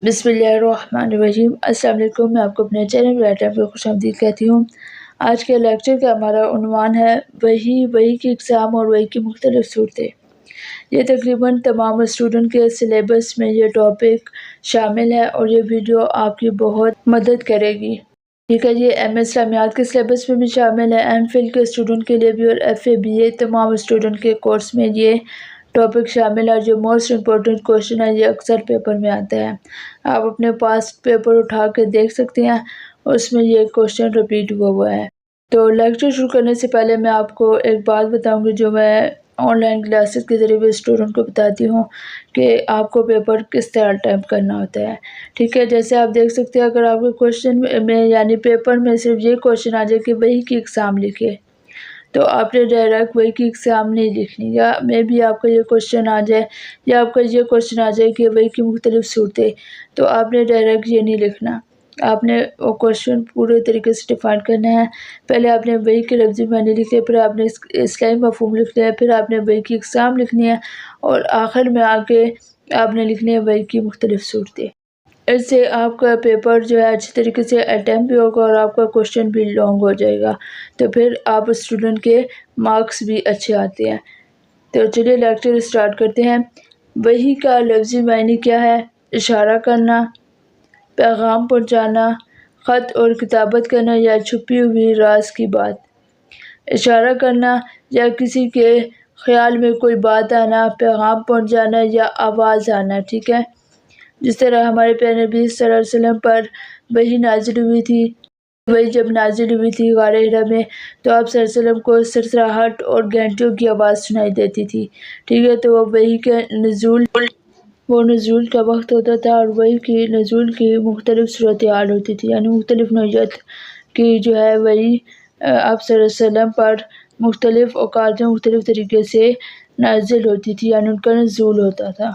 بسم اللہ الرحمن الرحیم۔ السلام علیکم، میں آپ کو اپنے چینل رائٹر پہ خوش آمدید کہتی ہوں۔ آج کے لیکچر کا ہمارا عنوان ہے وہی کی اقسام اور وہی کی مختلف صورتیں۔ یہ تقریباً تمام اسٹوڈنٹ کے سلیبس میں یہ ٹاپک شامل ہے اور یہ ویڈیو آپ کی بہت مدد کرے گی۔ ٹھیک ہے، یہ ایم ایس اسلامیات کے سلیبس میں بھی شامل ہے، ایم فل کے اسٹوڈنٹ کے لیے بھی، اور ایف اے بی اے تمام اسٹوڈنٹ کے کورس میں یہ ٹاپک شامل ہے۔ جو موسٹ امپورٹنٹ کوشچن ہے یہ اکثر پیپر میں آتا ہے، آپ اپنے پاس پیپر اٹھا کے دیکھ سکتے ہیں، اس میں یہ کوشچن ریپیٹ ہوا ہے۔ تو لیکچر شروع کرنے سے پہلے میں آپ کو ایک بات بتاؤں گی جو میں آن لائن کلاسز کے ذریعے بھی اسٹوڈنٹ کو بتاتی ہوں کہ آپ کو پیپر کس طرح اٹیمپٹ کرنا ہوتا ہے۔ ٹھیک ہے، جیسے آپ دیکھ سکتے ہیں، اگر آپ کے کوشچن میں یعنی پیپر میں صرف یہ کوشچن آ جائے کہ وہی کی اقسام لکھے، تو آپ نے ڈائریکٹ وہی کی اقسام نہیں لکھنی، یا میں بھی آپ کا یہ کوشچن آ جائے یا آپ کا یہ کوشچن آ جائے کہ وہی کی مختلف صورتیں، تو آپ نے ڈائریکٹ یہ نہیں لکھنا۔ آپ نے وہ کوشچن پورے طریقے سے ڈیفائن کرنا ہے۔ پہلے آپ نے وہی کے لفظی معنی لکھے، پھر آپ نے اصطلاحی مفہوم لکھ لیا، پھر آپ نے وہی کی اقسام لکھنی ہے، اور آخر میں آ کے آپ نے لکھنی ہے وہی کی مختلف صورتیں۔ اس سے آپ کا پیپر جو ہے اچھی طریقے سے اٹیمپٹ بھی ہوگا اور آپ کا کوشچن بھی لانگ ہو جائے گا، تو پھر آپ اسٹوڈنٹ کے مارکس بھی اچھے آتے ہیں۔ تو چلیے لیکچر اسٹارٹ کرتے ہیں۔ وحی کا لفظی معنی کیا ہے؟ اشارہ کرنا، پیغام پہنچانا، خط اور کتابت کرنا یا چھپی ہوئی راز کی بات۔ اشارہ کرنا یا کسی کے خیال میں کوئی بات آنا، پیغام پہنچ جانا یا آواز آنا۔ ٹھیک ہے، جس طرح ہمارے پیارے نبی صلی اللہ علیہ وسلم پر وحی نازل ہوئی تھی، وہی جب نازل ہوئی تھی غار حرا میں، تو آپ صلی اللہ علیہ وسلم کو سرسراہٹ اور گھنٹیوں کی آواز سنائی دیتی تھی۔ ٹھیک ہے، تو وہ وحی کے نزول کا وقت ہوتا تھا، اور وحی کی نزول کی مختلف صورتحال ہوتی تھی، یعنی مختلف نوعیت کی جو ہے وحی آپ صلی اللہ علیہ وسلم پر مختلف اوقات میں مختلف طریقے سے نازل ہوتی تھی، یعنی ان کا نزول ہوتا تھا۔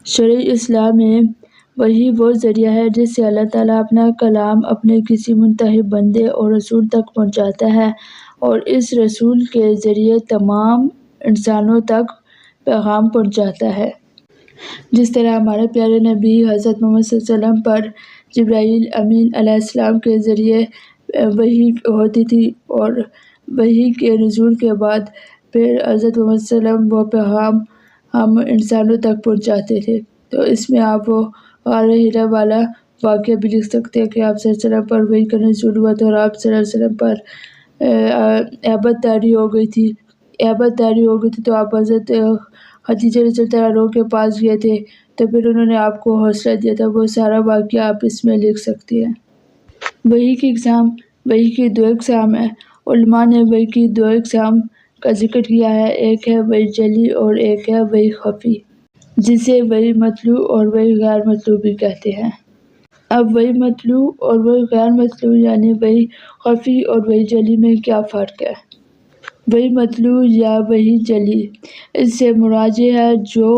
شرع اسلام میں وحی وہ ذریعہ ہے جس سے اللہ تعالیٰ اپنا کلام اپنے کسی منتخب بندے اور رسول تک پہنچاتا ہے، اور اس رسول کے ذریعے تمام انسانوں تک پیغام پہنچاتا ہے۔ جس طرح ہمارے پیارے نبی حضرت محمد صلی اللہ علیہ وسلم پر جبرائیل امین علیہ السلام کے ذریعے وحی ہوتی تھی، اور وحی کے نزول کے بعد پھر حضرت محمد صلی اللہ علیہ وسلم وہ پیغام ہم انسانوں تک پہنچاتے تھے۔ تو اس میں آپ وہ غار حرا والا واقعہ بھی لکھ سکتے ہیں کہ آپ صلی اللہ علیہ وسلم پر وحی کا نزول ہوا تھا، اور آپ صلی اللہ علیہ وسلم پر عیبت داری ہو گئی تھی، تو آپ حضرت خدیجہ رضی اللہ عنہا کے پاس گئے تھے، تو پھر انہوں نے آپ کو حوصلہ دیا تھا۔ وہ سارا واقعہ آپ اس میں لکھ سکتے ہیں۔ وحی کی اقسام، وحی کی دو اقسام ہیں۔ علماء نے وحی کی دو اقسام کا ذکر کیا ہے، ایک ہے وحی جلی اور ایک ہے وحی خفی، جسے وحی مطلوع اور وحی غیر مطلوع بھی کہتے ہیں۔ اب وحی مطلوع اور وحی غیر مطلوع یعنی وحی خفی اور وحی جلی میں کیا فرق ہے؟ وحی مطلوع یا وحی جلی، اس سے مراد یہ ہے جو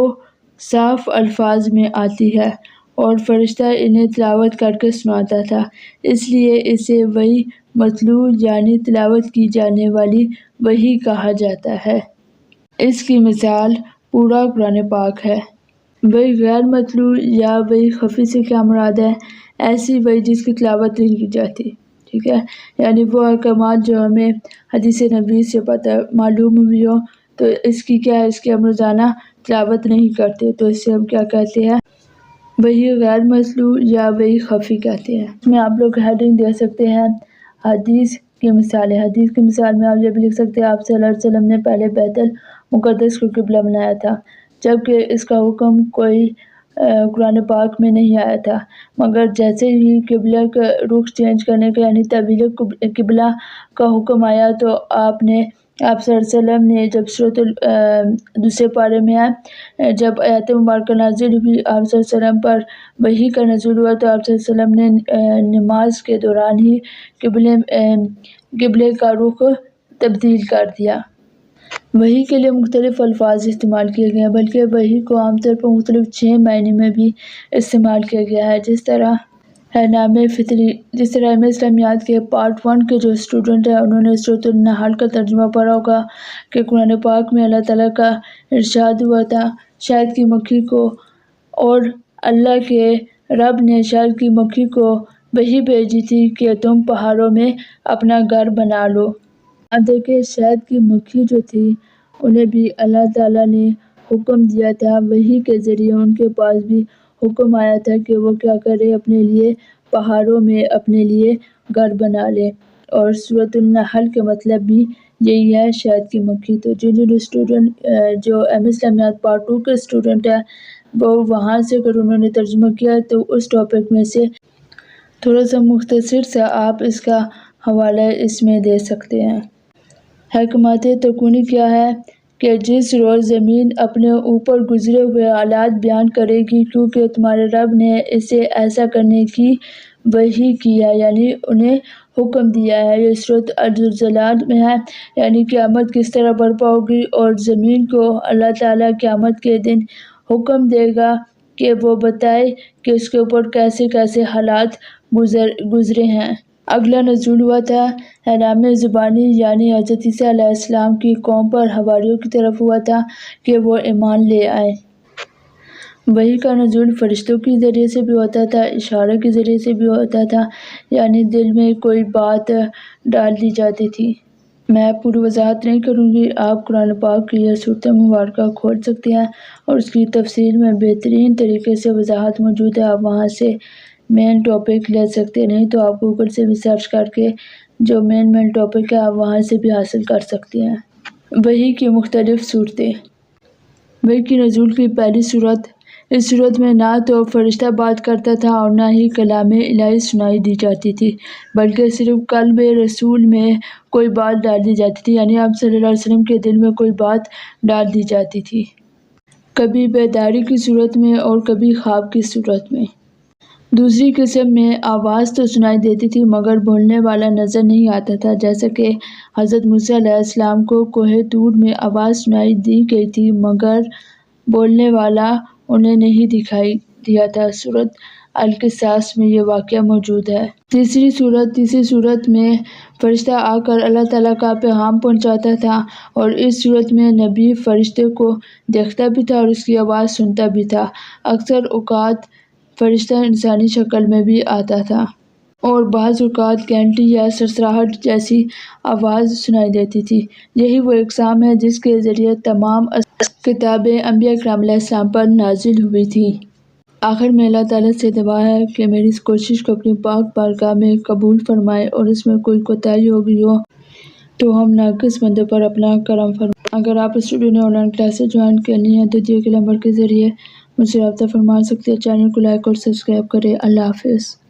صاف الفاظ میں آتی ہے اور فرشتہ انہیں تلاوت کر کے سناتا تھا، اس لیے اسے وحی مطلوع یعنی تلاوت کی جانے والی وحی کہا جاتا ہے۔ اس کی مثال پورا قرآن پاک ہے۔ وحی غیر مطلوع یا وحی خفی سے کیا مراد ہے؟ ایسی وحی جس کی تلاوت نہیں کی جاتی۔ ٹھیک ہے، یعنی وہ احکامات جو ہمیں حدیث نبی سے معلوم ہوئی ہو، تو اس کی کیا ہے، اس کی ہم روزانہ تلاوت نہیں کرتے، تو اس سے ہم کیا کہتے ہیں؟ وحی غیر مطلوع یا وحی خفی کہتے ہیں۔ اس میں آپ لوگ ہیڈنگ دے سکتے ہیں حدیث کی مثالیں۔ حدیث کی مثال میں آپ یہ بھی لکھ سکتے ہیں، آپ صلی اللہ علیہ وسلم نے پہلے بیت المقدس کو قبلہ بنایا تھا، جبکہ اس کا حکم کوئی قرآن پاک میں نہیں آیا تھا، مگر جیسے ہی قبلہ کا رخ چینج کرنے کا یعنی تبدیل قبلہ کا حکم آیا، تو آپ صلی اللہ علیہ وسلم نے جب سورۃ دوسرے پارے میں جب آیت مبارکہ نازل ہوئی، آپ صلی اللہ علیہ وسلم پر وحی کا نزول ہوا، تو آپ صلی اللہ علیہ وسلم نے نماز کے دوران ہی قبلے کا رخ تبدیل کر دیا۔ وحی کے لیے مختلف الفاظ استعمال کیے گئے ہیں، بلکہ وحی کو عام طور پر مختلف 6 معنی میں بھی استعمال کیا گیا ہے، جس طرح ہے نام فطری۔ جس طرح ایم ایس اسلامیات کے پارٹ 1 کے جو اسٹوڈنٹ ہیں، انہوں نے سورۃ النحل کا ترجمہ پڑھا ہوگا کہ قرآن پاک میں اللہ تعالیٰ کا ارشاد ہوا تھا، شہد کی مکھی کو اور اللہ کے رب نے شہد کی مکھی کو وحی بھیجی تھی کہ تم پہاڑوں میں اپنا گھر بنا لو۔ اب دیکھیں شہد کی مکھی جو تھی انہیں بھی اللہ تعالیٰ نے حکم دیا تھا، وحی کے ذریعے ان کے پاس بھی حکم آیا تھا کہ وہ کیا کرے، اپنے لیے پہاڑوں میں اپنے لیے گھر بنا لے۔ اور سورۃ النحل کا مطلب بھی یہی ہے، شہد کی مکھی۔ تو جو اسٹوڈنٹ جو ایم اسلامیات پارٹ 2 کے اسٹوڈنٹ ہیں وہ وہاں سے اگر انہوں نے ترجمہ کیا تو اس ٹاپک میں سے تھوڑا سا مختصر سا آپ اس کا حوالہ اس میں دے سکتے ہیں۔ حکمت تکونی کیا ہے کہ جس روز زمین اپنے اوپر گزرے ہوئے حالات بیان کرے گی کیونکہ تمہارے رب نے اسے ایسا کرنے کی وحی کی ہے، یعنی انہیں حکم دیا ہے۔ یہ سورۃ الزلزال میں ہے، یعنی قیامت کس طرح برپا ہوگی، اور زمین کو اللہ تعالیٰ قیامت کے دن حکم دے گا کہ وہ بتائے کہ اس کے اوپر کیسے کیسے حالات گزرے ہیں۔ اگلا نزول ہوا تھا اعلام زبانی، یعنی حضرت عیسیٰ علیہ السلام کی قوم پر حواریوں کی طرف ہوا تھا کہ وہ ایمان لے آئے۔ وحی کا نزول فرشتوں کے ذریعے سے بھی ہوتا تھا، اشارے کے ذریعے سے بھی ہوتا تھا، یعنی دل میں کوئی بات ڈال دی جاتی تھی۔ میں پوری وضاحت نہیں کروں گی، آپ قرآن پاک کی یہ سورۃ مبارکہ کھول سکتے ہیں اور اس کی تفسیر میں بہترین طریقے سے وضاحت موجود ہے، آپ وہاں سے مین ٹاپک لے سکتے ہیں، نہیں تو آپ گوگل سے بھی سرچ کر کے جو مین ٹاپک ہے آپ وہاں سے بھی حاصل کر سکتے ہیں۔ وحی کی مختلف صورتیں۔ وحی کی نزول کی پہلی صورت، اس صورت میں نہ تو فرشتہ بات کرتا تھا اور نہ ہی کلام الہی سنائی دی جاتی تھی، بلکہ صرف قلب رسول میں کوئی بات ڈال دی جاتی تھی، یعنی آپ صلی اللہ علیہ وسلم کے دل میں کوئی بات ڈال دی جاتی تھی، کبھی بیداری کی صورت میں اور کبھی خواب کی صورت میں۔ دوسری قسم میں آواز تو سنائی دیتی تھی مگر بولنے والا نظر نہیں آتا تھا، جیسا کہ حضرت موسیٰ علیہ السلام کو کوہ طور میں آواز سنائی دی گئی تھی مگر بولنے والا انہیں نہیں دکھائی دیا تھا۔ سورۃ القصص میں یہ واقعہ موجود ہے۔ تیسری صورت میں فرشتہ آ کر اللہ تعالیٰ کا پیغام پہنچاتا تھا، اور اس صورت میں نبی فرشتے کو دیکھتا بھی تھا اور اس کی آواز سنتا بھی تھا۔ اکثر اوقات فرشتہ انسانی شکل میں بھی آتا تھا اور بعض اوقات گھنٹی یا سرسراہٹ جیسی آواز سنائی دیتی تھی۔ یہی وہ اقسام ہے جس کے ذریعے تمام کتابیں انبیاء کرام علیہ السلام پر نازل ہوئی تھی۔ آخر میں اللہ تعالیٰ سے دعا ہے کہ میری اس کوشش کو اپنی پاک بارگاہ میں قبول فرمائے، اور اس میں کوئی کوتاہی ہو گئی ہو تو ہم ناقص بندوں پر اپنا کرم فرمائے۔ اگر آپ اسٹوڈیو نے آن لائن کلاسز جوائن کرنی ہے تو دیے گئے نمبر کے ذریعے مجھ سے رابطہ فرما سکتے ہیں۔ چینل کو لائک اور سبسکرائب کریں۔ اللہ حافظ۔